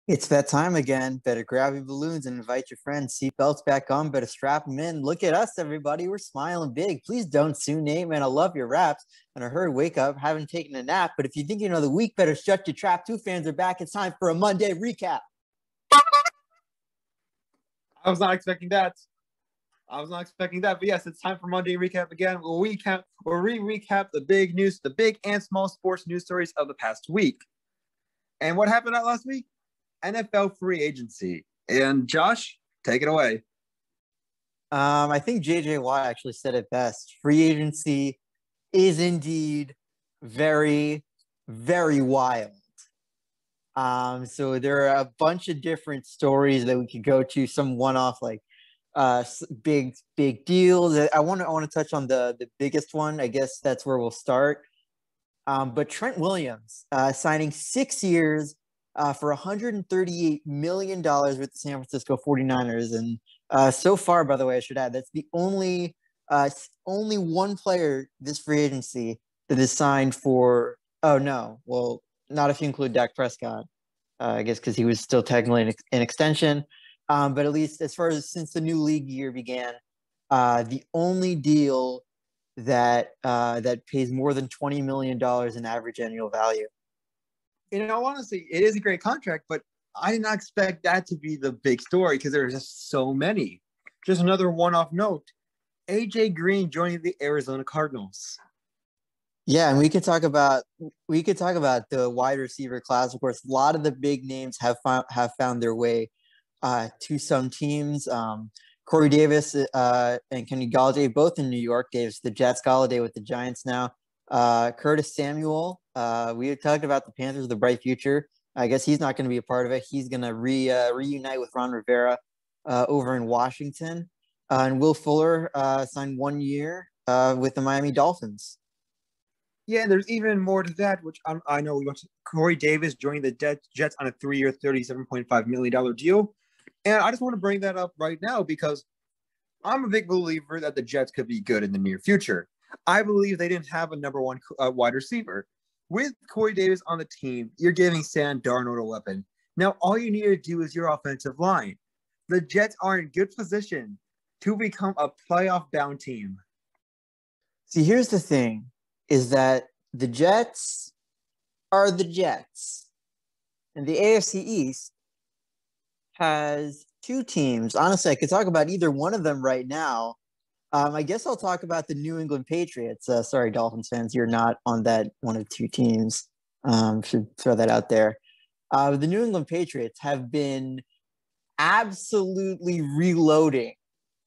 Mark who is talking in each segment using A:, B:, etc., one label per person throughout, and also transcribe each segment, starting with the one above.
A: It's that time again. Better grab your balloons and invite your friends. Seatbelts back on. Better strap them in. Look at us, everybody. We're smiling big. Please don't sue Nate, man. I love your raps. And I heard wake up, haven't taken a nap. But if you think you know the week, better shut your trap. Two fans are back. It's time for a Monday recap.
B: I was not expecting that. But yes, it's time for Monday recap again. We'll recap the big news, the big and small sports news stories of the past week. And what happened out last week? NFL free agency. And Josh, take it away.
A: I think JJ Watt actually said it best. Free agency is indeed very, very wild. So there are a bunch of different stories that we could go to. Some one-off, like big deals. I want to touch on the biggest one. I guess that's where we'll start. But Trent Williams signing 6 years for $138 million with the San Francisco 49ers. And so far, by the way, I should add, that's the only one player this free agency that is signed for, not if you include Dak Prescott, I guess, because he was still technically an extension. But at least as far as since the new league year began, the only deal that pays more than $20 million in average annual value.
B: Honestly, it is a great contract, but I did not expect that to be the big story because there are just so many. Just another one-off note, AJ Green joining the Arizona Cardinals.
A: Yeah, and we could talk about the wide receiver class. Of course, a lot of the big names have found their way to some teams. Corey Davis and Kenny Galladay, both in New York. Davis, the Jets, Galladay with the Giants now. Curtis Samuel, we had talked about the Panthers, the bright future. I guess he's not going to be a part of it. He's going to reunite with Ron Rivera over in Washington. And Will Fuller signed 1 year with the Miami Dolphins.
B: Yeah, and there's even more to that, which I know we want to. Corey Davis joining the Jets on a 3-year, $37.5 million deal. And I just want to bring that up right now because I'm a big believer that the Jets could be good in the near future. I believe they didn't have a number one wide receiver. With Corey Davis on the team, you're giving Sam Darnold a weapon. Now, all you need to do is your offensive line. The Jets are in good position to become a playoff-bound team.
A: See, here's the thing, is that the Jets are the Jets. And the AFC East has two teams. Honestly, I could talk about either one of them right now. I guess I'll talk about the New England Patriots. Sorry, Dolphins fans, you're not on that one of two teams. Should throw that out there. The New England Patriots have been absolutely reloading.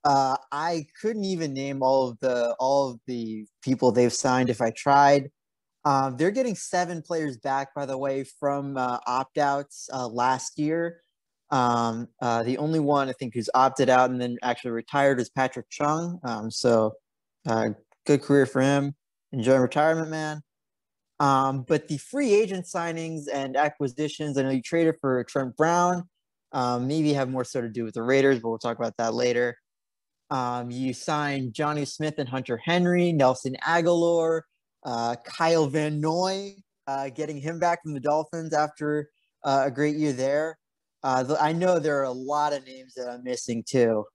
A: I couldn't even name all of the people they've signed if I tried. They're getting 7 players back, by the way, from opt-outs last year. The only one I think who's opted out and then actually retired is Patrick Chung. Good career for him. Enjoy retirement, man. But the free agent signings and acquisitions, I know you traded for Trent Brown. Maybe have more so to do with the Raiders, but we'll talk about that later. You signed Johnny Smith and Hunter Henry, Nelson Aguilar, Kyle Van Noy, getting him back from the Dolphins after a great year there. I know there are a lot of names that I'm missing too.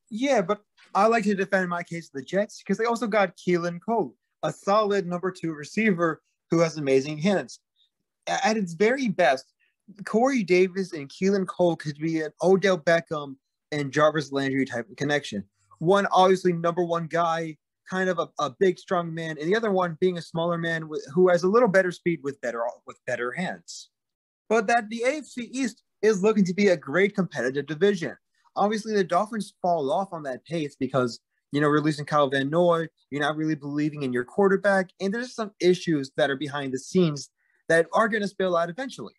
B: Yeah, but I like to defend my case of the Jets because they also got Keelan Cole, a solid number 2 receiver who has amazing hands. At its very best, Corey Davis and Keelan Cole could be an Odell Beckham and Jarvis Landry type of connection. One obviously number 1 guy, kind of a big strong man, and the other one being a smaller man who has a little better speed with better hands. But that the AFC East is looking to be a great competitive division. Obviously, the Dolphins fall off on that pace because, releasing Kyle Van Noy, you're not really believing in your quarterback, and there's some issues that are behind the scenes that are going to spill out eventually.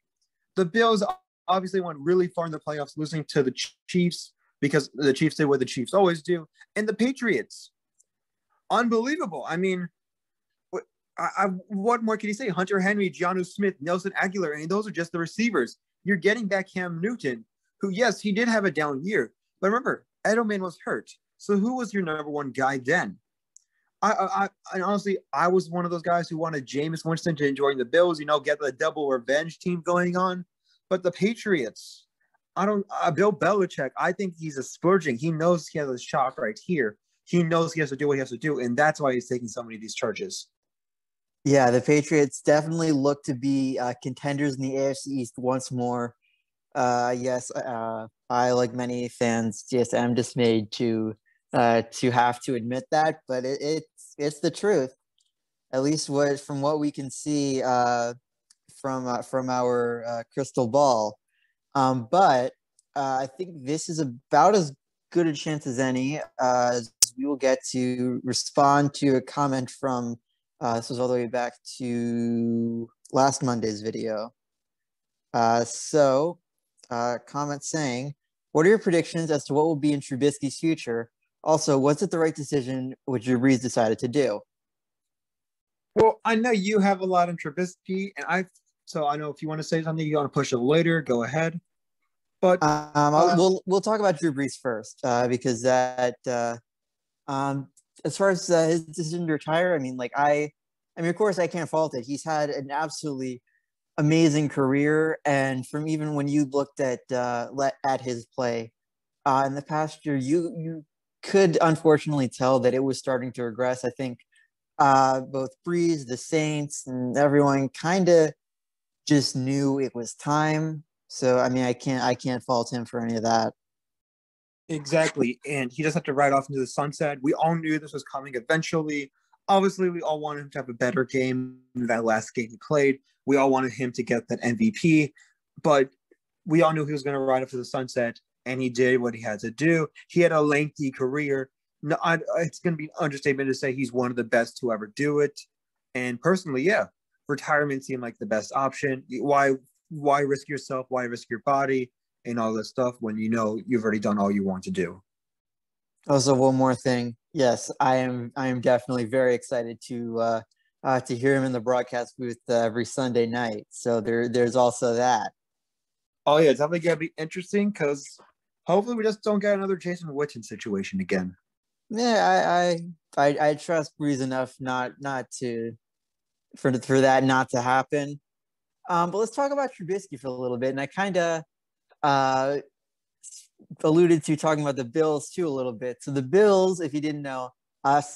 B: The Bills obviously went really far in the playoffs, losing to the Chiefs because the Chiefs did what the Chiefs always do, and the Patriots. Unbelievable. I mean, what more can you say? Hunter Henry, Jonnu Smith, Nelson Aguilar, and those are just the receivers. You're getting back Cam Newton, who, yes, he did have a down year. But remember, Edelman was hurt. So who was your number 1 guy then? I honestly, I was one of those guys who wanted Jameis Winston to join the Bills, get the double revenge team going on. But the Patriots, Bill Belichick, I think he's a splurging. He knows he has a shot right here. He knows he has to do what he has to do, and that's why he's taking so many of these charges.
A: Yeah, the Patriots definitely look to be contenders in the AFC East once more. Yes, I, like many fans, just am dismayed to have to admit that, but it's the truth. At least from what we can see from our crystal ball. But I think this is about as good a chance as any. As we will get to respond to a comment from this was all the way back to last Monday's video. Comment saying, "What are your predictions as to what will be in Trubisky's future? Also, was it the right decision which Brees decided to do?"
B: Well, I know you have a lot in Trubisky, and so I know if you want to say something, you want to push it later, go ahead. But
A: we'll talk about Drew Brees first because that as far as his decision to retire, I mean, of course, I can't fault it. He's had an absolutely amazing career, and from even when you looked at his play in the past year, you could unfortunately tell that it was starting to regress. I think both Brees, the Saints, and everyone kind of just knew it was time. So I mean, I can't fault him for any of that.
B: Exactly, and he doesn't have to ride off into the sunset. We all knew this was coming eventually. Obviously, we all wanted him to have a better game than that last game he played. We all wanted him to get that MVP, but we all knew he was going to ride off to the sunset, and he did what he had to do. He had a lengthy career. No, it's going to be an understatement to say he's one of the best to ever do it. And personally, yeah, retirement seemed like the best option. Why risk yourself? Why risk your body and all this stuff when you know you've already done all you want to do?
A: Also, one more thing. Yes, I am definitely very excited to hear him in the broadcast booth every Sunday night. So there's also that.
B: Oh yeah, it's definitely gonna be interesting because hopefully we just don't get another Jason Witten situation again.
A: Yeah, I trust Brees enough not to for that not to happen. But let's talk about Trubisky for a little bit, and I kind of alluded to talking about the Bills too a little bit. So the Bills, if you didn't know,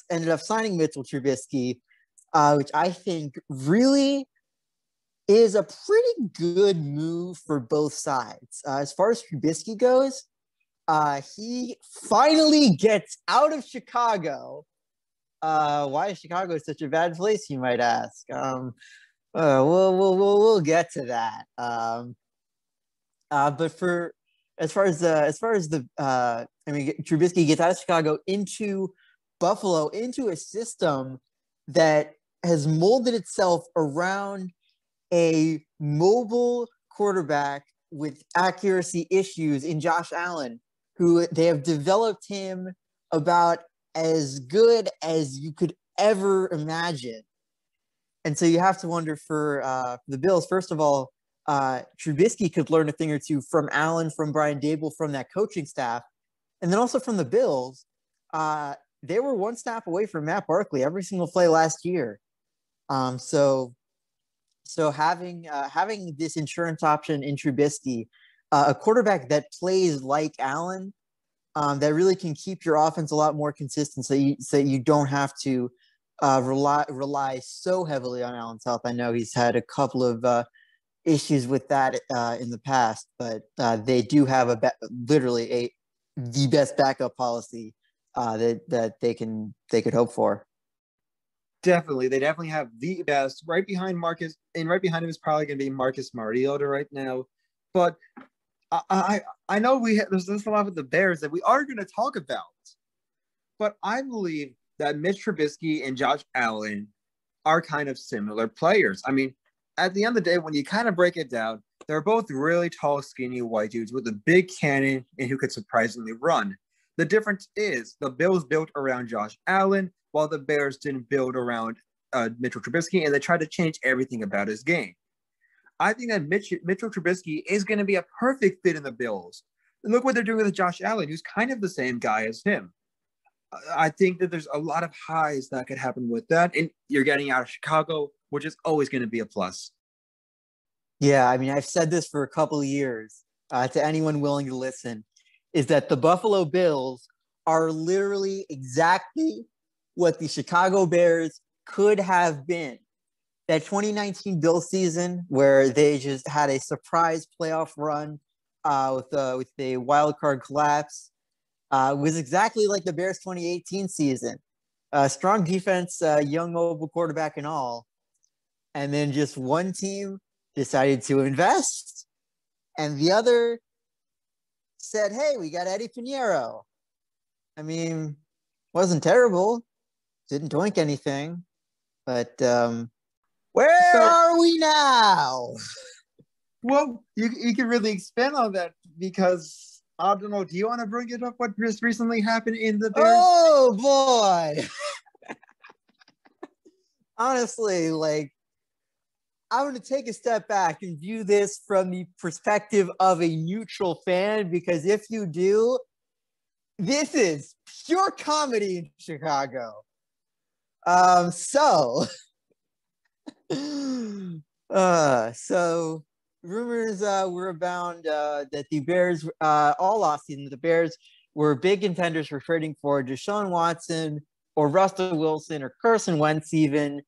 A: ended up signing Mitchell Trubisky, which I think really is a pretty good move for both sides. As far as Trubisky goes, he finally gets out of Chicago. Why is Chicago such a bad place, you might ask? We'll get to that. But for as far as the Trubisky gets out of Chicago into Buffalo, into a system that has molded itself around a mobile quarterback with accuracy issues in Josh Allen, who they have developed him about as good as you could ever imagine. And so you have to wonder for the Bills, first of all, Trubisky could learn a thing or two from Allen, from Brian Dable, from that coaching staff. And then also from the Bills, they were one snap away from Matt Barkley every single play last year. So having this insurance option in Trubisky, a quarterback that plays like Allen, that really can keep your offense a lot more consistent, so you don't have to rely so heavily on Allen's health. I know he's had a couple of issues with that in the past, but they do have the best backup policy that they could hope for.
B: Definitely, they definitely have the best. Right behind Marcus, and right behind him is probably going to be Marcus Mariota right now. But I know there's a lot with the Bears that we are going to talk about. But I believe that Mitch Trubisky and Josh Allen are kind of similar players. I mean, at the end of the day, when you kind of break it down, they're both really tall, skinny white dudes with a big cannon and who could surprisingly run. The difference is the Bills built around Josh Allen, while the Bears didn't build around Mitchell Trubisky, and they tried to change everything about his game. I think that Mitchell Trubisky is going to be a perfect fit in the Bills. And look what they're doing with Josh Allen, who's kind of the same guy as him. I think that there's a lot of highs that could happen with that, and you're getting out of Chicago, which is always going to be a plus.
A: Yeah, I mean, I've said this for a couple of years to anyone willing to listen, is that the Buffalo Bills are literally exactly what the Chicago Bears could have been. That 2019 Bills season where they just had a surprise playoff run with a wild card collapse was exactly like the Bears 2018 season. Strong defense, young mobile quarterback and all. And then just one team decided to invest, and the other said, hey, we got Eddie Pinheiro. I mean, wasn't terrible. Didn't doink anything. But where are we now?
B: Well, you can really expand on that because, I don't know, do you want to bring it up what just recently happened in the Bears?
A: Oh, boy. Honestly, like, I'm going to take a step back and view this from the perspective of a neutral fan, because if you do, this is pure comedy in Chicago. So rumors were abound that the Bears, all offseason, the Bears were big contenders for trading for Deshaun Watson or Russell Wilson or Carson Wentz even.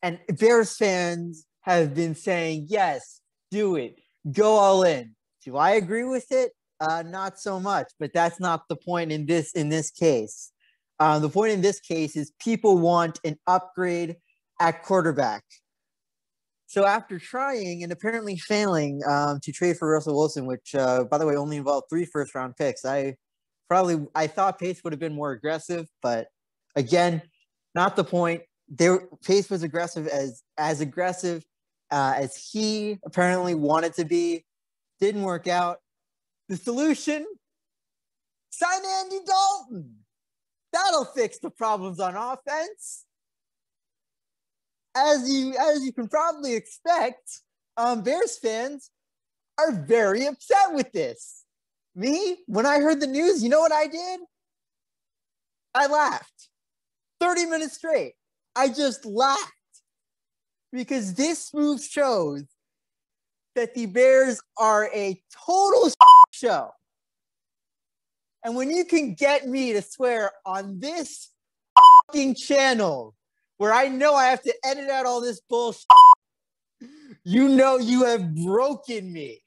A: And Bears fans have been saying, yes, do it. Go all in. Do I agree with it? Not so much, but that's not the point in this case. The point in this case is people want an upgrade at quarterback. So after trying and apparently failing to trade for Russell Wilson, which, by the way, only involved 3 first-round picks, I thought Pace would have been more aggressive, but again, not the point. Pace was aggressive as aggressive as he apparently wanted to be. Didn't work out. The solution: sign Andy Dalton. That'll fix the problems on offense. As you can probably expect, Bears fans are very upset with this. Me, when I heard the news, you know what I did? I laughed. 30 minutes straight. I just laughed because this move shows that the Bears are a total show. And when you can get me to swear on this fucking channel where I know I have to edit out all this bullshit, you know you have broken me.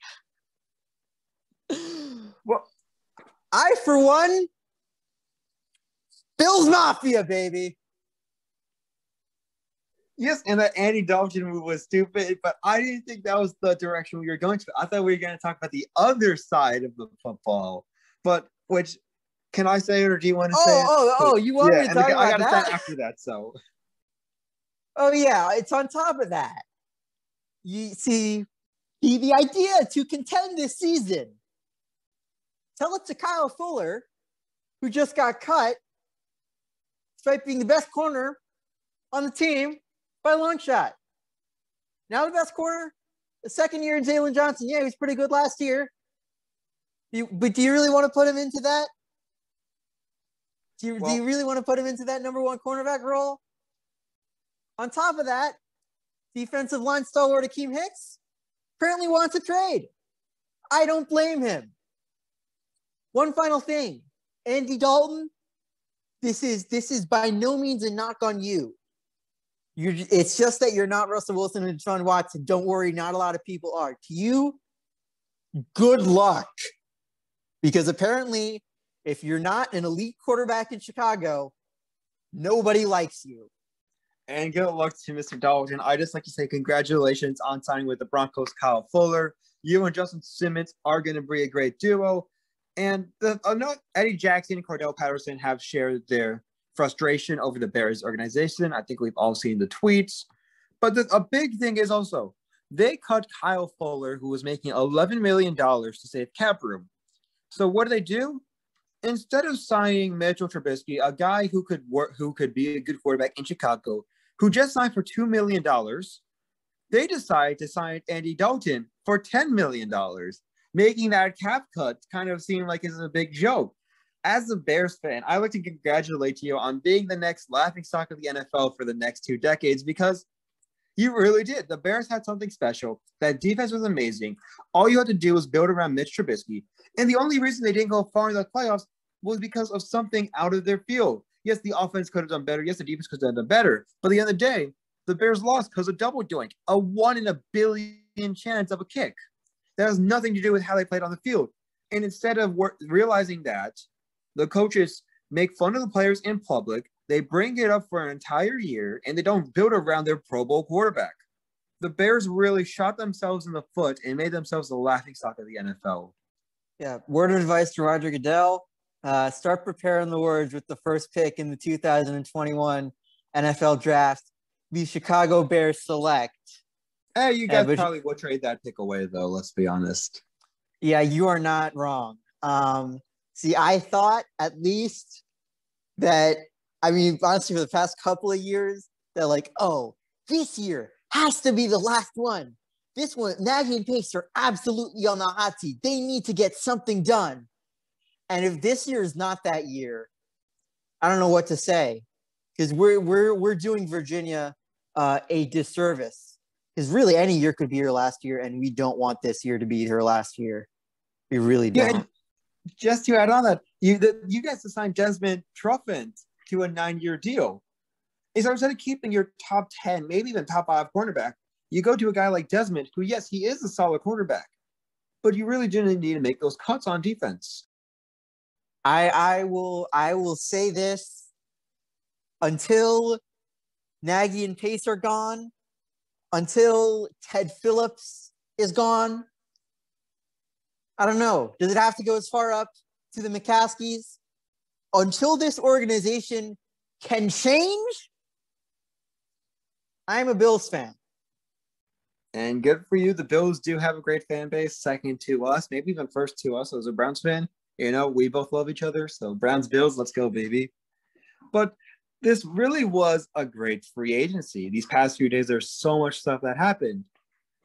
A: Well, I, for one, Bills Mafia, baby.
B: Yes, and that Andy Dalton move was stupid, but I didn't think that was the direction we were going to. I thought we were going to talk about the other side of the football. But which, can I say it, or do you want to say it?
A: Oh, you want me to talk about that?
B: I got to start after that, so.
A: Oh, yeah, it's on top of that. You see, the idea to contend this season, tell it to Kyle Fuller, who just got cut, despite being the best corner on the team by a long shot. Now the best corner, the second year in Jaylen Johnson. Yeah, he was pretty good last year. But do you really want to put him into that? Do you really want to put him into that number 1 cornerback role? On top of that, defensive line stalwart Akeem Hicks apparently wants a trade. I don't blame him. One final thing. Andy Dalton, this is by no means a knock on you. It's just that you're not Russell Wilson and Deshaun Watson. Don't worry, not a lot of people are. To you, good luck. Because apparently, if you're not an elite quarterback in Chicago, nobody likes you.
B: And good luck to Mr. Dalton. I just like to say congratulations on signing with the Broncos, Kyle Fuller. You and Justin Simmons are going to be a great duo. And Eddie Jackson and Cordell Patterson have shared their frustration over the Bears organization. I think we've all seen the tweets. But a big thing is also, they cut Kyle Fuller, who was making $11 million to save cap room. So what do? Instead of signing Mitchell Trubisky, a guy who could be a good quarterback in Chicago, who just signed for $2 million, they decide to sign Andy Dalton for $10 million, making that cap cut kind of seem like it's a big joke. As a Bears fan, I would like to congratulate you on being the next laughingstock of the NFL for the next 2 decades, because You really did. The Bears had something special. That defense was amazing. All you had to do was build around Mitch Trubisky. And the only reason they didn't go far in the playoffs was because of something out of their field. Yes, the offense could have done better. Yes, the defense could have done better. But at the end of the day, the Bears lost because of double doink, a 1 in a billion chance of a kick. That has nothing to do with how they played on the field. And instead of realizing that, the coaches make fun of the players in public. They bring it up for an entire year, and they don't build around their Pro Bowl quarterback. The Bears really shot themselves in the foot and made themselves the laughingstock of the NFL.
A: Yeah, word of advice to Roger Goodell, start preparing the words with the first pick in the 2021 NFL Draft. The Chicago Bears select.
B: Hey, you guys probably will trade that pick away, though, let's be honest.
A: Yeah, you are not wrong. See, I thought at least that, I mean, honestly, for the past couple of years, that like, oh, this year has to be the last one. This one, Nagy and Pace are absolutely on the hot seat. They need to get something done. And if this year is not that year, I don't know what to say, because we're doing Virginia a disservice. Because really, any year could be your last year, and we don't want this year to be her last year. We really don't.
B: Yeah, just to add on that, you guys assigned Desmond Truffant to a 9-year deal. And so instead of keeping your top 10, maybe even top 5 cornerback, you go to a guy like Desmond, who, yes, he is a solid quarterback, but you really didn't need to make those cuts on defense.
A: I will say this: until Nagy and Pace are gone, until Ted Phillips is gone, I don't know. Does it have to go as far up to the McCaskies? Until this organization can change, I'm a Bills fan.
B: And good for you. The Bills do have a great fan base, second to us, maybe even first to us as a Browns fan. You know, we both love each other. So Browns, Bills, let's go, baby. But this really was a great free agency. These past few days, there's so much stuff that happened.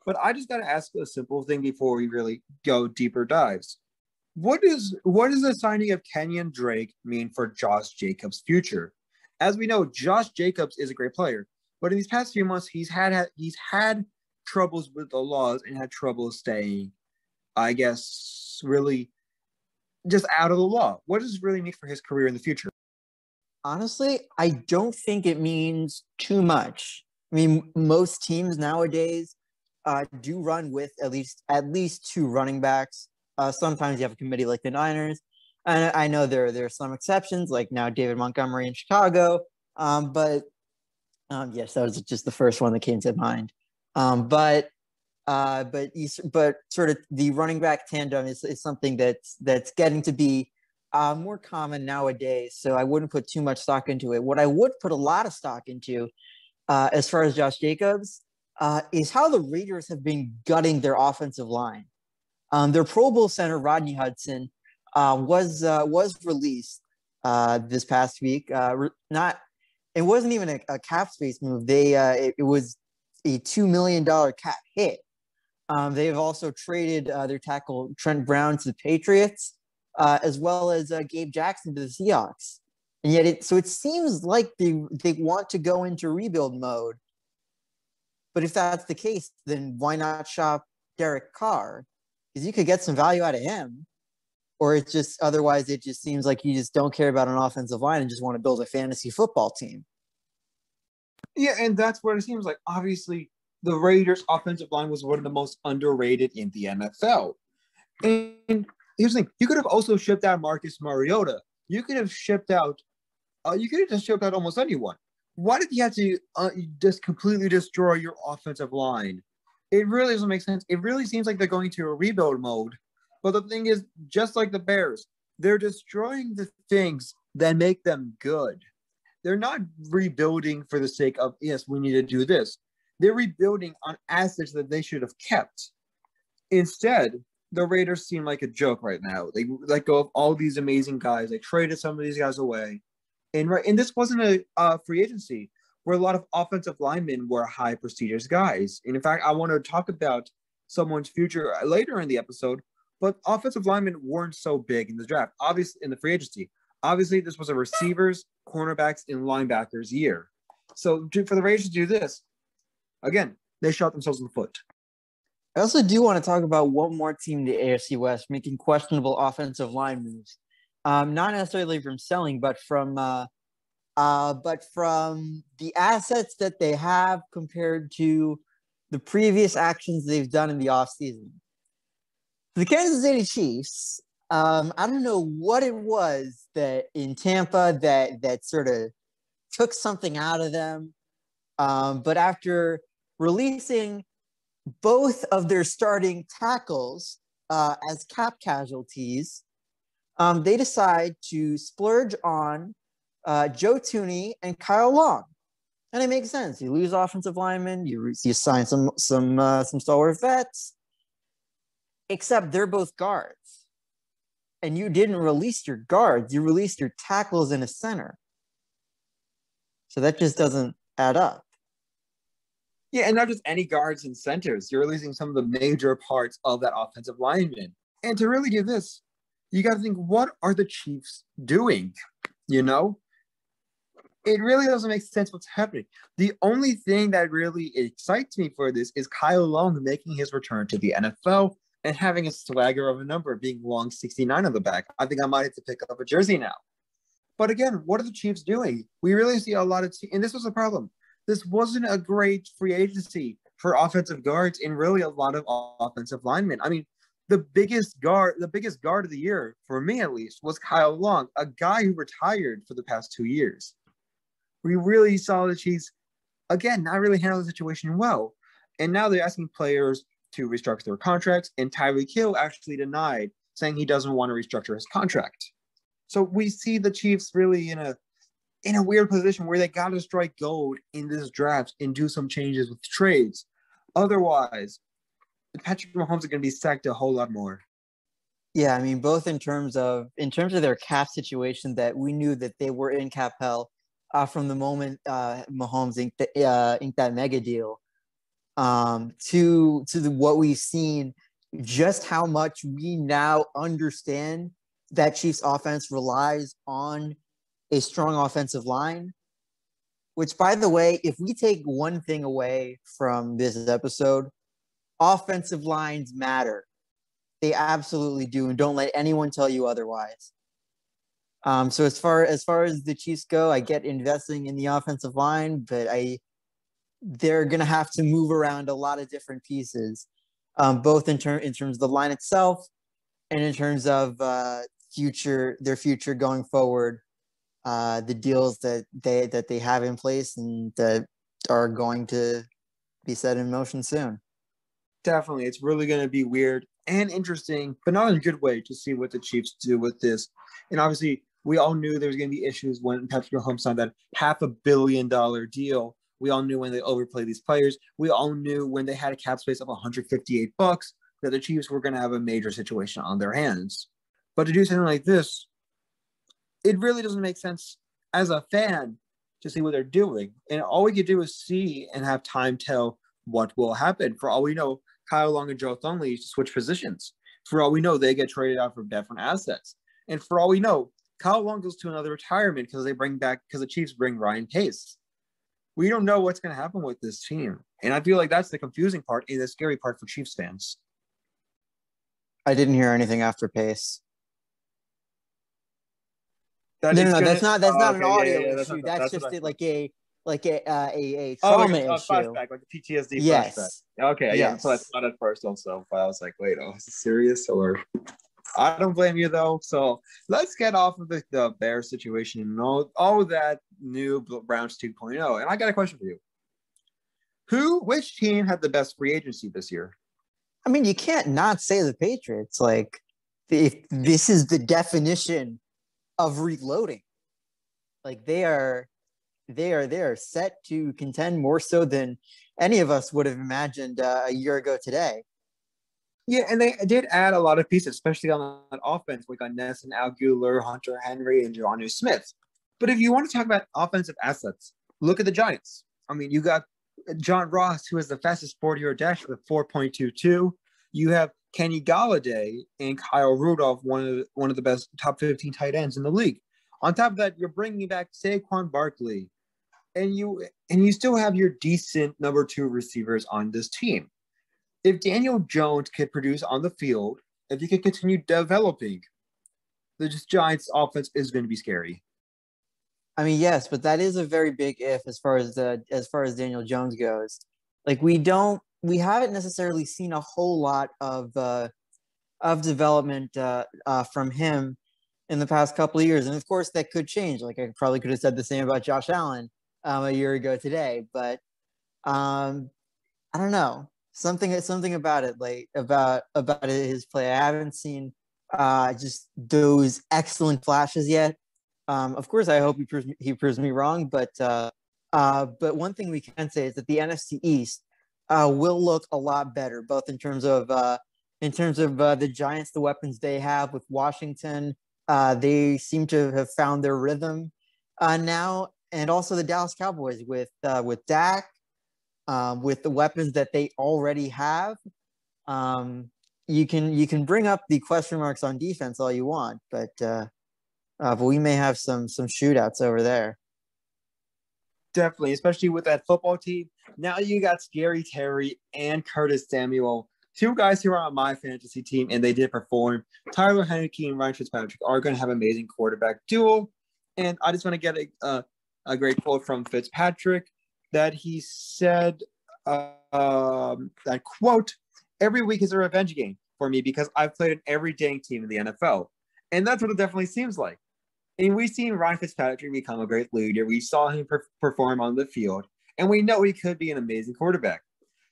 B: But I just got to ask a simple thing before we really go deeper dives. What does the signing of Kenyon Drake mean for Josh Jacobs' future? As we know, Josh Jacobs is a great player, but in these past few months, he's had troubles with the laws and had trouble staying, I guess, really just out of the law. What does this really mean for his career in the future?
A: Honestly, I don't think it means too much. I mean, most teams nowadays do run with at least 2 running backs. Sometimes you have a committee like the Niners, and I know there are some exceptions, like now David Montgomery in Chicago. But yes, that was just the first one that came to mind. But sort of the running back tandem is something that's getting to be more common nowadays. So I wouldn't put too much stock into it. What I would put a lot of stock into, as far as Josh Jacobs, is how the Raiders have been gutting their offensive line. Their Pro Bowl center, Rodney Hudson, was released this past week. It wasn't even a cap space move. It was a $2 million cap hit. They've also traded their tackle Trent Brown to the Patriots, as well as Gabe Jackson to the Seahawks. And yet it seems like they want to go into rebuild mode. But if that's the case, then why not shop Derek Carr? Because you could get some value out of him. Or otherwise it just seems like you just don't care about an offensive line and just want to build a fantasy football team.
B: Yeah, and that's what it seems like. Obviously, the Raiders' offensive line was one of the most underrated in the NFL. And here's the thing. You could have also shipped out Marcus Mariota. You could have just shipped out almost anyone. Why did you have to just completely destroy your offensive line? It really doesn't make sense. It really seems like they're going to a rebuild mode. But the thing is, just like the Bears, they're destroying the things that make them good. They're not rebuilding for the sake of, yes, we need to do this. They're rebuilding on assets that they should have kept. Instead, the Raiders seem like a joke right now. They let go of all these amazing guys. They traded some of these guys away. And this wasn't a free agency where a lot of offensive linemen were high prestigious guys. And in fact, I want to talk about someone's future later in the episode, but offensive linemen weren't so big in the draft, obviously in the free agency. Obviously, this was a receivers, cornerbacks, and linebackers year. So for the Raiders to do this, Again, they shot themselves in the foot.
A: I also do want to talk about one more team in the AFC West making questionable offensive line moves. Not necessarily from selling, but from the assets that they have compared to the previous actions they've done in the offseason. The Kansas City Chiefs, I don't know what it was that in Tampa that sort of took something out of them. But after releasing both of their starting tackles as cap casualties, they decide to splurge on Joe Thuney and Kyle Long. And it makes sense. You lose offensive linemen, you sign some stalwart vets, except they're both guards. And you didn't release your guards, you released your tackles in a center. So that just doesn't add up.
B: Yeah, and not just any guards and centers. You're releasing some of the major parts of that offensive lineman. And to really do this, you got to think, what are the Chiefs doing? You know? It really doesn't make sense what's happening. The only thing that really excites me for this is Kyle Long making his return to the NFL and having a swagger of a number, being Long 69 on the back. I think I might have to pick up a jersey now. But again, what are the Chiefs doing? We really see a lot of and this was the problem. This wasn't a great free agency for offensive guards and really a lot of offensive linemen. I mean, the biggest guard of the year, for me at least, was Kyle Long, a guy who retired for the past 2 years. We really saw the Chiefs, again, not really handle the situation well. And now they're asking players to restructure their contracts, and Tyreek Hill actually denied, saying he doesn't want to restructure his contract. So we see the Chiefs really in a weird position where they got to strike gold in this draft and do some changes with trades. Otherwise, Patrick Mahomes is going to be sacked a whole lot more.
A: Yeah, I mean, both in terms of their cap situation, that we knew that they were in cap hell from the moment Mahomes inked that mega deal, to what we've seen, just how much we now understand that Chiefs offense relies on a strong offensive line, which, by the way, if we take one thing away from this episode, offensive lines matter. They absolutely do, and don't let anyone tell you otherwise. So as far as the Chiefs go, I get investing in the offensive line, but they're going to have to move around a lot of different pieces, both in terms of the line itself and in terms of their future going forward. The deals that they have in place and that are going to be set in motion soon.
B: Definitely. It's really going to be weird and interesting, but not in a good way, to see what the Chiefs do with this. And obviously, we all knew there was going to be issues when Patrick Mahomes signed that $500 million deal. We all knew when they overplayed these players. We all knew when they had a cap space of $158 that the Chiefs were going to have a major situation on their hands. But to do something like this, it really doesn't make sense as a fan to see what they're doing. And all we could do is see and have time tell what will happen. For all we know, Kyle Long and Joe Thuney used to switch positions. For all we know, they get traded out for different assets. And for all we know, Kyle Long goes to another retirement because the Chiefs bring Ryan Pace. We don't know what's going to happen with this team. And I feel like that's the confusing part and the scary part for Chiefs fans.
A: I didn't hear anything after Pace.
B: That's
A: not an audio issue. That's just a trauma issue.
B: Flashback, like a PTSD
A: yes.
B: flashback. Okay, yes. Yeah. So I thought at first also, but I was like, wait, is this serious? Or I don't blame you though. So let's get off of the Bears situation and all that new Browns 2.0. And I got a question for you. Which team had the best free agency this year?
A: I mean, you can't not say the Patriots. Like, if this is the definition of reloading. Like, they are set to contend more so than any of us would have imagined a year ago today.
B: Yeah, and they did add a lot of pieces, especially on that offense. We got Ness and Alguler, Hunter Henry, and Jonnu Smith. But if you want to talk about offensive assets, look at the Giants. I mean, you got John Ross, who has the fastest 40-yard dash with 4.22. You have Kenny Galladay and Kyle Rudolph, one of the best top 15 tight ends in the league. On top of that, you're bringing back Saquon Barkley, and you still have your decent number 2 receivers on this team. If Daniel Jones can produce on the field, if he can continue developing, the Giants offense is going to be scary.
A: I mean, yes, but that is a very big if as far as Daniel Jones goes. Like we haven't necessarily seen a whole lot of development from him in the past couple of years, and of course that could change. Like I probably could have said the same about Josh Allen a year ago today, but I don't know, something about it, like about his play. I haven't seen just those excellent flashes yet. Of course, I hope he proves me wrong, but one thing we can say is that the NFC East will look a lot better, both in terms of the Giants, the weapons they have with Washington. They seem to have found their rhythm now, and also the Dallas Cowboys with Dak, with the weapons that they already have. You can bring up the question marks on defense all you want, but we may have some shootouts over there.
B: Definitely, especially with that football team. Now you got Scary Terry and Curtis Samuel, 2 guys who are on my fantasy team, and they did perform. Tyler Heineke and Ryan Fitzpatrick are going to have an amazing quarterback duel. And I just want to get a great quote from Fitzpatrick that he said, that quote, "Every week is a revenge game for me because I've played an every dang team in the NFL." And that's what it definitely seems like. And we've seen Ryan Fitzpatrick become a great leader. We saw him perform on the field, and we know he could be an amazing quarterback.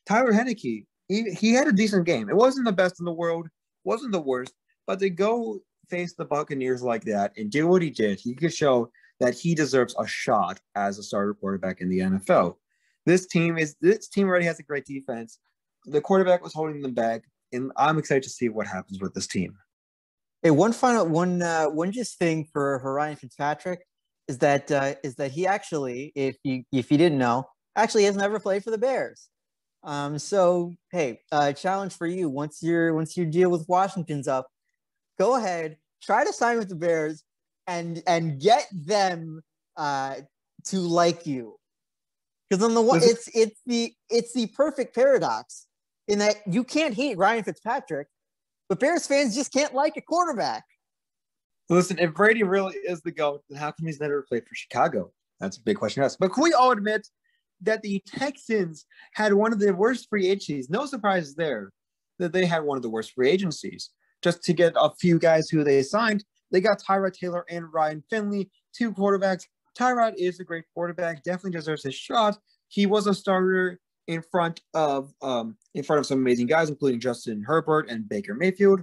B: Tyler Heineke, he had a decent game. It wasn't the best in the world, wasn't the worst, but to go face the Buccaneers like that and do what he did, he could show that he deserves a shot as a starter quarterback in the NFL. This team already has a great defense. The quarterback was holding them back, and I'm excited to see what happens with this team.
A: Hey, one just thing for Ryan Fitzpatrick is that he actually, if you didn't know, actually has never played for the Bears. So hey, challenge for you. Once your deal with Washington's up, go ahead, try to sign with the Bears and get them to like you. Because on the one, it's the perfect paradox in that you can't hate Ryan Fitzpatrick, but Bears fans just can't like a quarterback.
B: Listen, if Brady really is the GOAT, then how come he's never played for Chicago? That's a big question to ask. But can we all admit that the Texans had one of the worst free agencies? No surprises there that they had one of the worst free agencies. Just to get a few guys who they signed, they got Tyrod Taylor and Ryan Finley, 2 quarterbacks. Tyrod is a great quarterback, definitely deserves his shot. He was a starter in front of some amazing guys, including Justin Herbert and Baker Mayfield,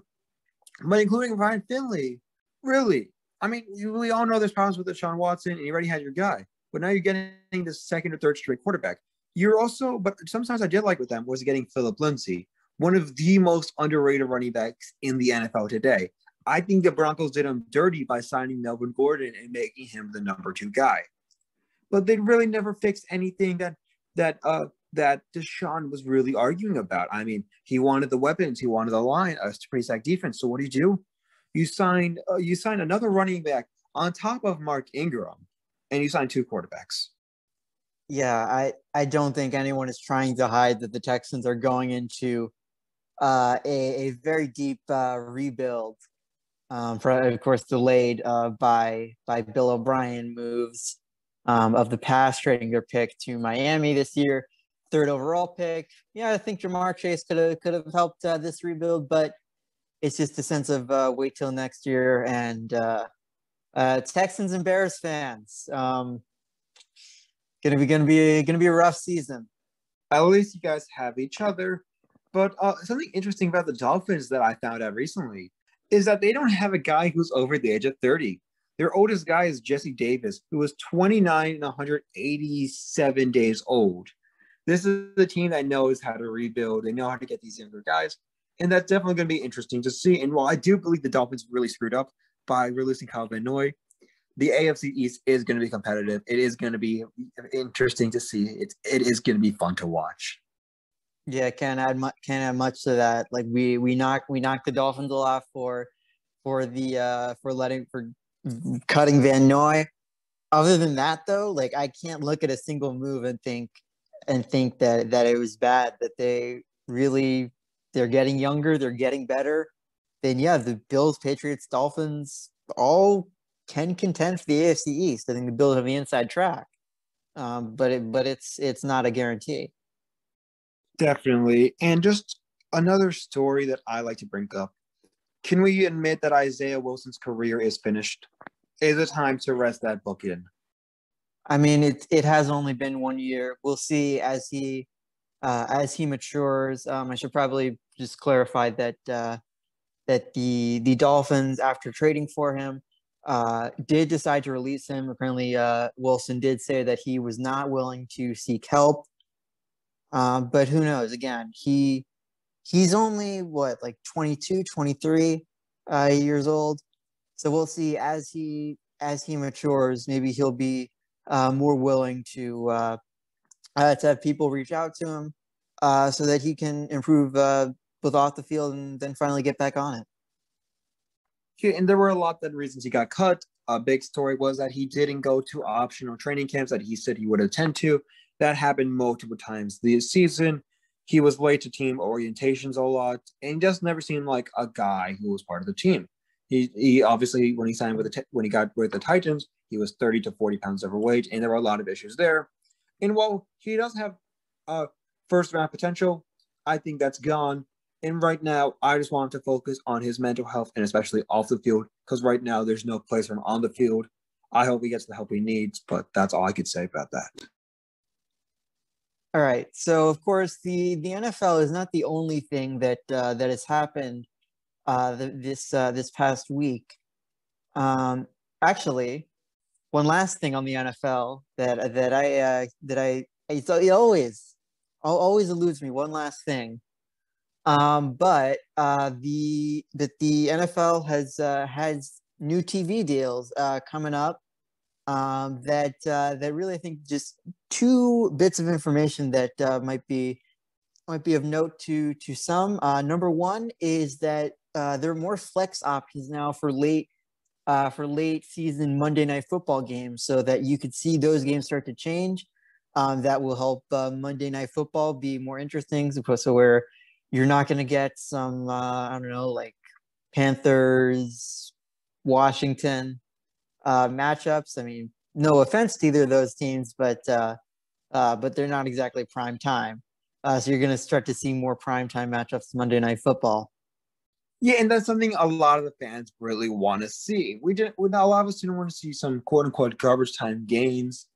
B: but including Ryan Finley. Really, I mean, we all know there's problems with Deshaun Watson, and you already had your guy, but now you're getting the second or third straight quarterback. But sometimes I did like with them was getting Phillip Lindsay, one of the most underrated running backs in the NFL today. I think the Broncos did him dirty by signing Melvin Gordon and making him the number 2 guy. But they really never fixed anything that Deshaun was really arguing about. I mean, he wanted the weapons, he wanted the line, a pretty stacked defense. So what do? You signed another running back on top of Mark Ingram, and you signed 2 quarterbacks.
A: Yeah, I don't think anyone is trying to hide that the Texans are going into a very deep rebuild. Of course, delayed by Bill O'Brien moves of the past, trading their pick to Miami this year, 3rd overall pick. Yeah, I think Jamar Chase could have helped this rebuild, but it's just a sense of wait till next year. And Texans and Bears fans, gonna be a rough season.
B: At least you guys have each other. But something interesting about the Dolphins that I found out recently is that they don't have a guy who's over the age of 30. Their oldest guy is Jesse Davis, who is 29 and 187 days old. This is the team that knows how to rebuild. They know how to get these younger guys. And that's definitely going to be interesting to see. And while I do believe the Dolphins really screwed up by releasing Kyle Van Noy, the AFC East is going to be competitive. It is going to be interesting to see. It is going to be fun to watch.
A: Yeah, can't add much to that. Like we knocked the Dolphins a lot for cutting Van Noy. other than that, though, like I can't look at a single move and think that it was bad. That they're getting younger, they're getting better. Then yeah, the Bills, Patriots, Dolphins all can contend for the AFC East. I think the Bills have the inside track, but it's not a guarantee.
B: Definitely. And just another story that I like to bring up. Can we admit that Isaiah Wilson's career is finished? Is it time to rest that book in?
A: I mean, it has only been 1 year. We'll see as he matures. I should probably just clarify that the Dolphins, after trading for him, did decide to release him. Apparently, Wilson did say that he was not willing to seek help. But who knows? Again, he's only what, like 22, 23 years old. So we'll see as he matures. Maybe he'll be more willing to have people reach out to him so that he can improve both off the field and then finally get back on it.
B: Yeah, and there were a lot of reasons he got cut. A big story was that he didn't go to optional training camps that he said he would attend to. That happened multiple times this season. He was late to team orientations a lot, and just never seemed like a guy who was part of the team. He obviously, when he signed when he got with the Titans, he was 30 to 40 pounds overweight, and there were a lot of issues there. And while he does have first round potential, I think that's gone. And right now, I just want him to focus on his mental health and especially off the field, because right now there's no place for him on the field. I hope he gets the help he needs, but that's all I could say about that.
A: All right. So of course, the NFL is not the only thing that has happened this past week. Actually, one last thing on the NFL it always eludes me. One last thing. But the NFL has new TV deals coming up. That really, I think, just two bits of information that might be of note to some. Number one is that there are more flex options now for late season Monday Night Football games, so that you could see those games start to change. That will help Monday Night Football be more interesting, so where you're not going to get some I don't know, like Panthers, Washington matchups. I mean, no offense to either of those teams, but they're not exactly prime time. So you're going to start to see more prime time matchups Monday Night Football.
B: Yeah, and that's something a lot of the fans really want to see. A lot of us didn't want to see some quote unquote garbage time games,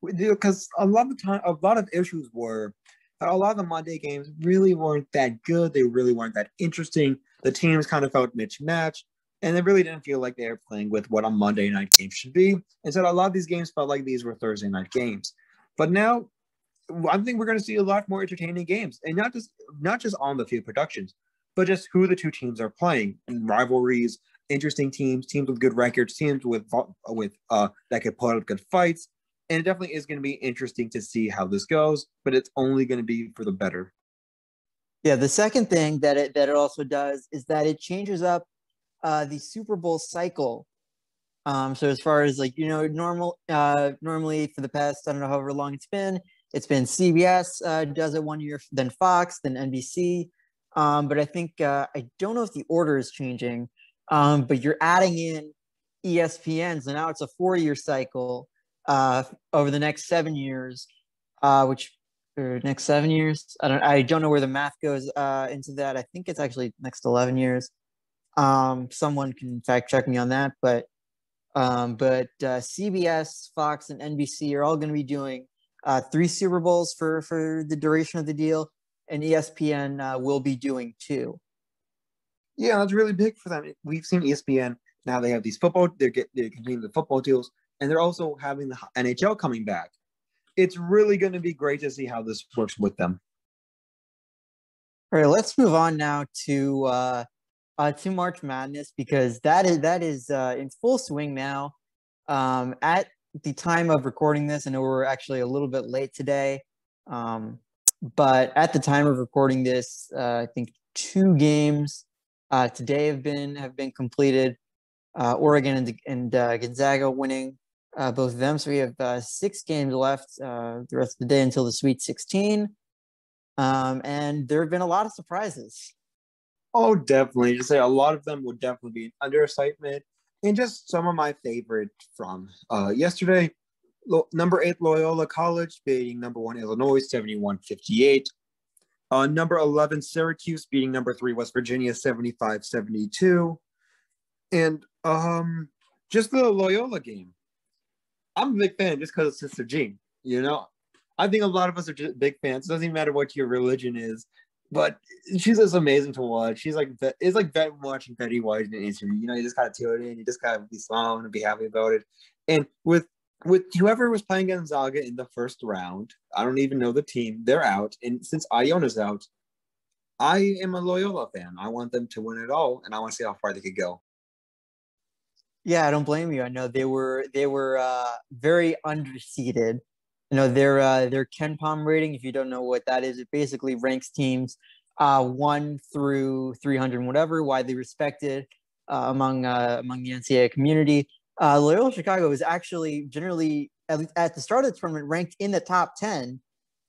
B: because a lot of issues were that a lot of the Monday games really weren't that good. They really weren't that interesting. The teams kind of felt mismatched, and they really didn't feel like they were playing with what a Monday night game should be. And so a lot of these games felt like these were Thursday night games. But now I think we're going to see a lot more entertaining games, and not just on the field productions, but just who the two teams are playing and rivalries, interesting teams with good records, teams with that could put up good fights. And it definitely is going to be interesting to see how this goes, but it's only going to be for the better.
A: Yeah, the second thing that it also does is that it changes up the Super Bowl cycle. So as far as, like, normally for the past, I don't know, however long it's been CBS does it 1 year, then Fox, then NBC. But I think I don't know if the order is changing. But you're adding in ESPN, so now it's a 4-year cycle over the next 7 years, next 7 years. I don't know where the math goes into that. I think it's actually next 11 years. Someone can fact check me on that, but CBS, Fox, and NBC are all going to be doing 3 Super Bowls for the duration of the deal, and ESPN will be doing 2.
B: Yeah, that's really big for them. We've seen ESPN now; they have these they're continuing the football deals, and they're also having the NHL coming back. It's really going to be great to see how this works with them.
A: All right, let's move on now to March Madness, because that is in full swing now. At the time of recording this, I know we're actually a little bit late today, but at the time of recording this, I think 2 games today have been completed. Oregon and Gonzaga winning both of them. So we have 6 games left the rest of the day until the Sweet 16. And there have been a lot of surprises.
B: Oh, definitely. Just say a lot of them would definitely be an understatement. And just some of my favorite from yesterday. Number 8 Loyola College beating number 1 Illinois 71-58. Number 11 Syracuse beating number 3 West Virginia 75-72. And just the Loyola game. I'm a big fan just because of Sister Jean. You know, I think a lot of us are just big fans. It doesn't even matter what your religion is, but she's just amazing to watch. She's like it's like watching Betty White in an interview. You know, you just gotta tune in. You just gotta be smiling and be happy about it. And with whoever was playing Gonzaga in the first round, I don't even know the team. They're out, and since Iona's out, I am a Loyola fan. I want them to win it all, and I want to see how far they could go.
A: Yeah, I don't blame you. I know they were very underseeded. You know, their Ken Palm rating, if you don't know what that is, it basically ranks teams 1 through 300 whatever, widely respected among the NCAA community. Loyola Chicago was actually generally at the start of the tournament ranked in the top 10,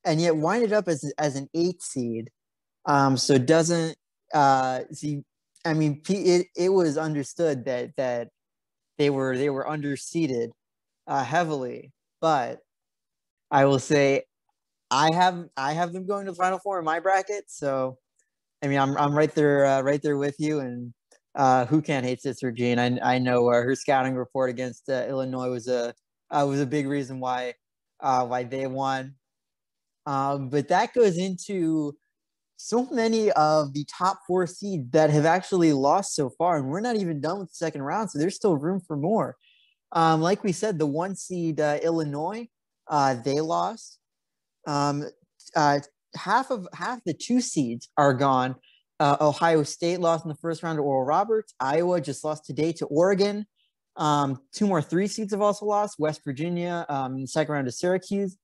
A: and yet winded up as an 8 seed. So it doesn't see. I mean, it was understood that they were underseeded heavily, but I will say I have them going to the Final Four in my bracket. So I mean, I'm right there with you. And who can't hate Sister Jean? I know her scouting report against Illinois was a big reason why they won. But that goes into so many of the top 4 seeds that have actually lost so far, and we're not even done with the second round, so there's still room for more. Like we said, the 1 seed Illinois, they lost. Half the 2 seeds are gone. Ohio State lost in the first round to Oral Roberts. Iowa just lost today to Oregon. 2 more 3 seeds have also lost. West Virginia in the second round to Syracuse.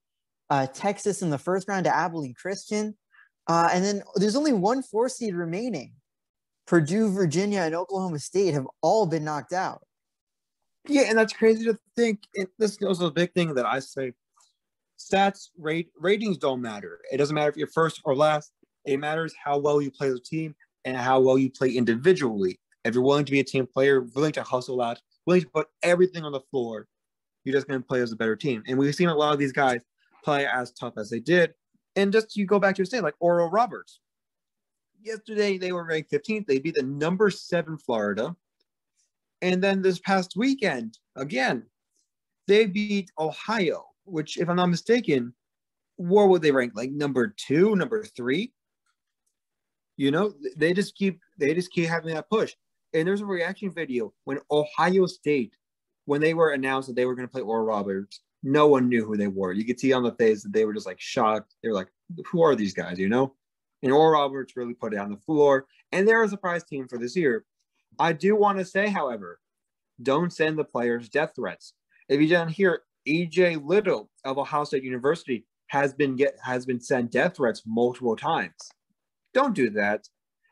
A: Texas in the first round to Abilene Christian. And then there's only 1 4 seed remaining. Purdue, Virginia, and Oklahoma State have all been knocked out.
B: Yeah, and that's crazy to think. And this is also a big thing that I say. Stats, ratings don't matter. It doesn't matter if you're first or last. It matters how well you play as a team and how well you play individually. If you're willing to be a team player, willing to hustle out, willing to put everything on the floor, you're just going to play as a better team. And we've seen a lot of these guys play as tough as they did. And just you go back to your state, like Oral Roberts. Yesterday, they were ranked 15th. They beat the number 7 Florida. And then this past weekend, again, they beat Ohio, which, if I'm not mistaken, where would they rank? Like number 2, number 3? You know, they just keep having that push. And there's a reaction video when Ohio State, when they were announced that they were going to play Oral Roberts, no one knew who they were. You could see on the face that they were just like shocked. They were like, who are these guys, you know? And Oral Roberts really put it on the floor. And they're a surprise team for this year. I do want to say, however, don't send the players death threats. If you don't hear, E.J. Little of Ohio State University has been sent death threats multiple times. Don't do that.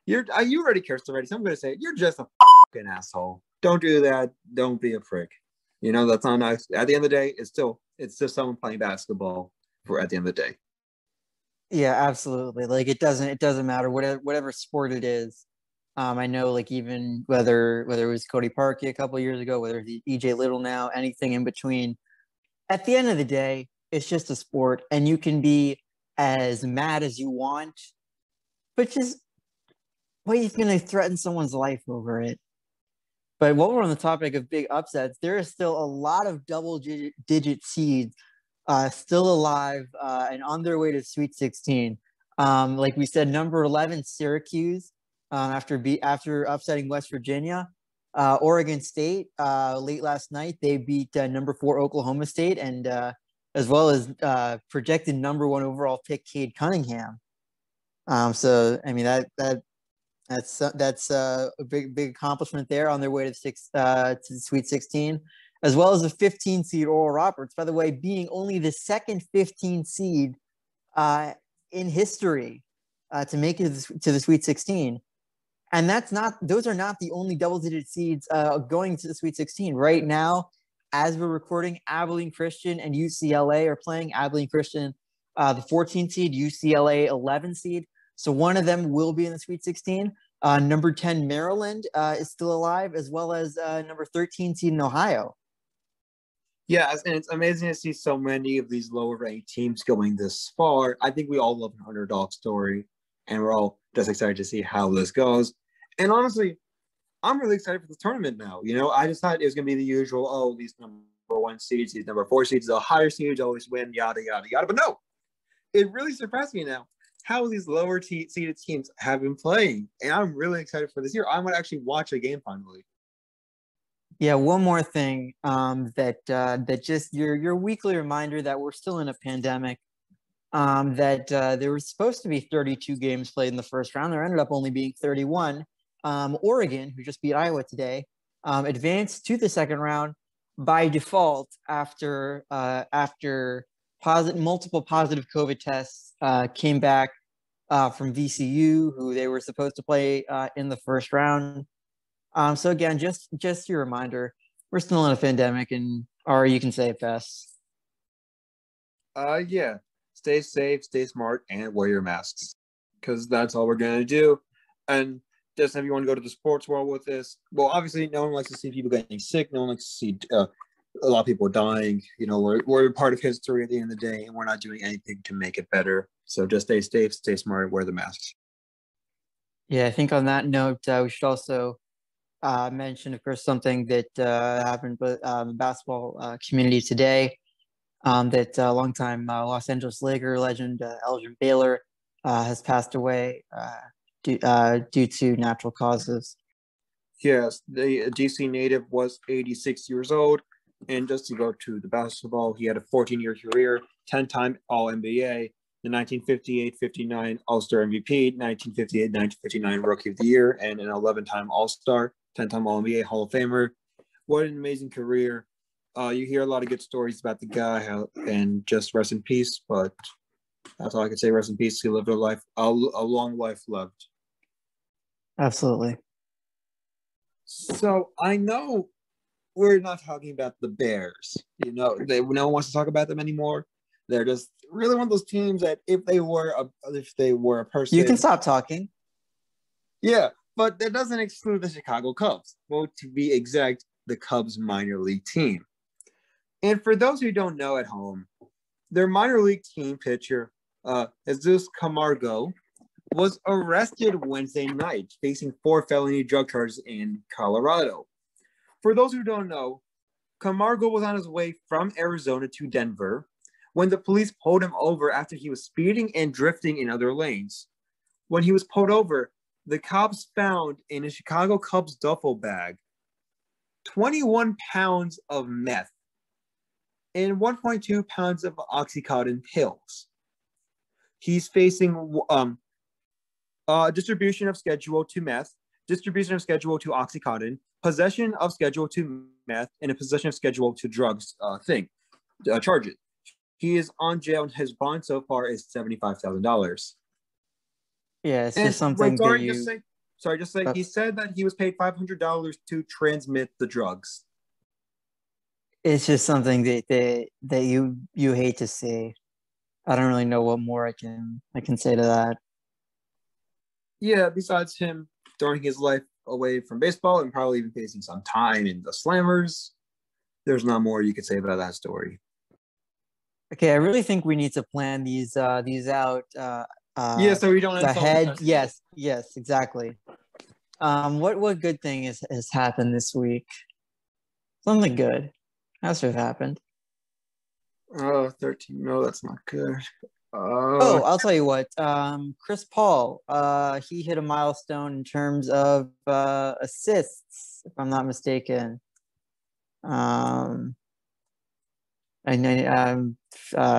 B: You already cursed already, so I'm going to say you're just a fucking asshole. Don't do that. Don't be a prick. You know, that's not nice. At the end of the day, it's just someone playing basketball at the end of the day.
A: Yeah, absolutely. Like it doesn't matter whatever sport it is. I know, like, even whether it was Cody Parkey a couple of years ago, whether it's EJ Little now, anything in between. At the end of the day, it's just a sport, and you can be as mad as you want, but just why are you going to threaten someone's life over it? But while we're on the topic of big upsets, there is still a lot of double-digit seeds still alive and on their way to Sweet 16. Like we said, number 11, Syracuse, after upsetting West Virginia. Oregon State, late last night, they beat number 4 Oklahoma State, and as well as projected number 1 overall pick Cade Cunningham. So I mean that's a big accomplishment there on their way to the Sweet 16, as well as a 15 seed Oral Roberts, by the way, being only the second 15 seed in history to make it to the Sweet 16. And those are not the only double-digit seeds going to the Sweet 16. Right now, as we're recording, Abilene Christian and UCLA are playing. Abilene Christian, the 14 seed, UCLA 11 seed. So one of them will be in the Sweet 16. Number 10 Maryland is still alive, as well as number 13 seed in Ohio.
B: Yeah, and it's amazing to see so many of these lower-ranked teams going this far. I think we all love an underdog story, and we're all just excited to see how this goes. And honestly, I'm really excited for the tournament now. I just thought it was going to be the usual, these number 1 seeds, these number 4 seeds, the higher seeds always win, yada, yada, yada. But no, it really surprised me now how these lower seeded teams have been playing. And I'm really excited for this year. I'm going to actually watch a game finally.
A: Yeah, one more thing that just your weekly reminder that we're still in a pandemic, that there was supposed to be 32 games played in the first round. There ended up only being 31. Oregon, who just beat Iowa today, advanced to the second round by default after multiple positive COVID tests came back from VCU, who they were supposed to play in the first round. So again, just your reminder, we're still in a pandemic, and Ari, you can say it best.
B: Yeah. Stay safe, stay smart, and wear your masks, because that's all we're gonna do. And just if you want to go to the sports world with this, well, obviously, no one likes to see people getting sick. No one likes to see a lot of people dying. We're part of history at the end of the day, and we're not doing anything to make it better. So just stay safe, stay smart, and wear the masks.
A: Yeah, I think on that note, we should also mention, of course, something that happened with the basketball community today, that longtime Los Angeles Laker legend Elgin Baylor has passed away due to natural causes. Yes,
B: the DC native was 86 years old. And just to go to the basketball, he had a 14-year career, 10-time All-NBA, the 1958-59 All-Star MVP, 1958-1959 Rookie of the Year, and an 11-time All-Star, 10-time All-NBA Hall of Famer. What an amazing career. You hear a lot of good stories about the guy, and just rest in peace, but that's all I can say. Rest in peace. He lived a long life loved.
A: Absolutely.
B: So I know we're not talking about the Bears. No one wants to talk about them anymore. They're just really one of those teams that if they were a person,
A: you can stop talking.
B: Yeah, but that doesn't exclude the Chicago Cubs. Well, to be exact, the Cubs minor league team. And for those who don't know at home, their minor league team pitcher, Jesus Camargo, was arrested Wednesday night, facing 4 felony drug charges in Colorado. For those who don't know, Camargo was on his way from Arizona to Denver when the police pulled him over after he was speeding and drifting in other lanes. When he was pulled over, the cops found in a Chicago Cubs duffel bag 21 pounds of meth and 1.2 pounds of Oxycontin pills. He's facing distribution of Schedule 2 meth, distribution of Schedule 2 Oxycontin, possession of Schedule 2 meth, and a possession of Schedule 2 drugs charges. He is on jail, and his bond so far is $75,000.
A: Yeah, it's just something that you...
B: He said that he was paid $500 to transmit the drugs.
A: It's just something that you hate to see. I don't really know what more I can say to that.
B: Yeah, besides him throwing his life away from baseball and probably even facing some time in the Slammers, there's not more you could say about that story.
A: Okay, I really think we need to plan these out.
B: So we don't
A: ahead. Yes, exactly. What good thing has happened this week? Something good has to have happened.
B: 13. No, that's not good.
A: I'll tell you what. Chris Paul, he hit a milestone in terms of assists, if I'm not mistaken. I'm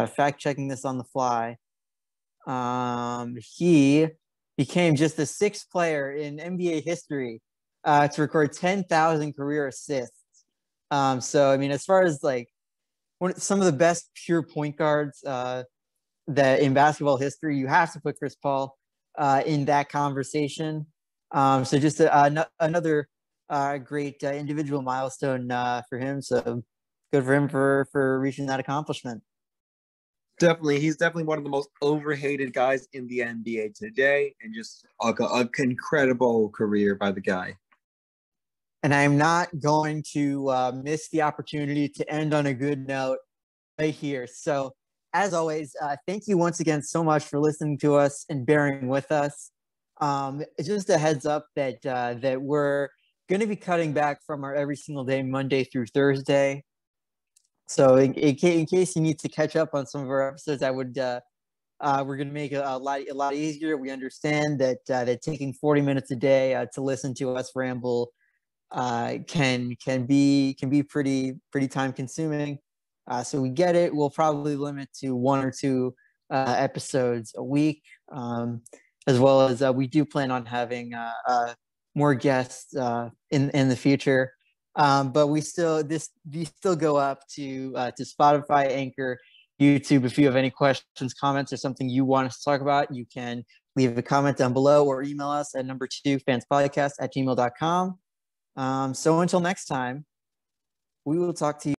A: fact checking this on the fly. He became just the 6th player in NBA history to record 10,000 career assists. So I mean, as far as like some of the best pure point guards that in basketball history, you have to put Chris Paul in that conversation. So just another great individual milestone for him. So good for him for reaching that accomplishment.
B: Definitely, he's definitely one of the most overhated guys in the NBA today, and just an incredible career by the guy.
A: And I'm not going to miss the opportunity to end on a good note right here. So, as always, thank you once again so much for listening to us and bearing with us. It's just a heads up that that we're going to be cutting back from our every single day, Monday through Thursday. So, in case you need to catch up on some of our episodes, I would we're going to make it a lot easier. We understand that that taking 40 minutes a day to listen to us ramble can be pretty time consuming. So we get it. We'll probably limit to 1 or 2 episodes a week, as well as we do plan on having more guests in the future. But these still go up to Spotify, Anchor, YouTube. If you have any questions, comments, or something you want us to talk about, you can leave a comment down below or email us at number2fanspodcast@gmail.com. So until next time, we will talk to you.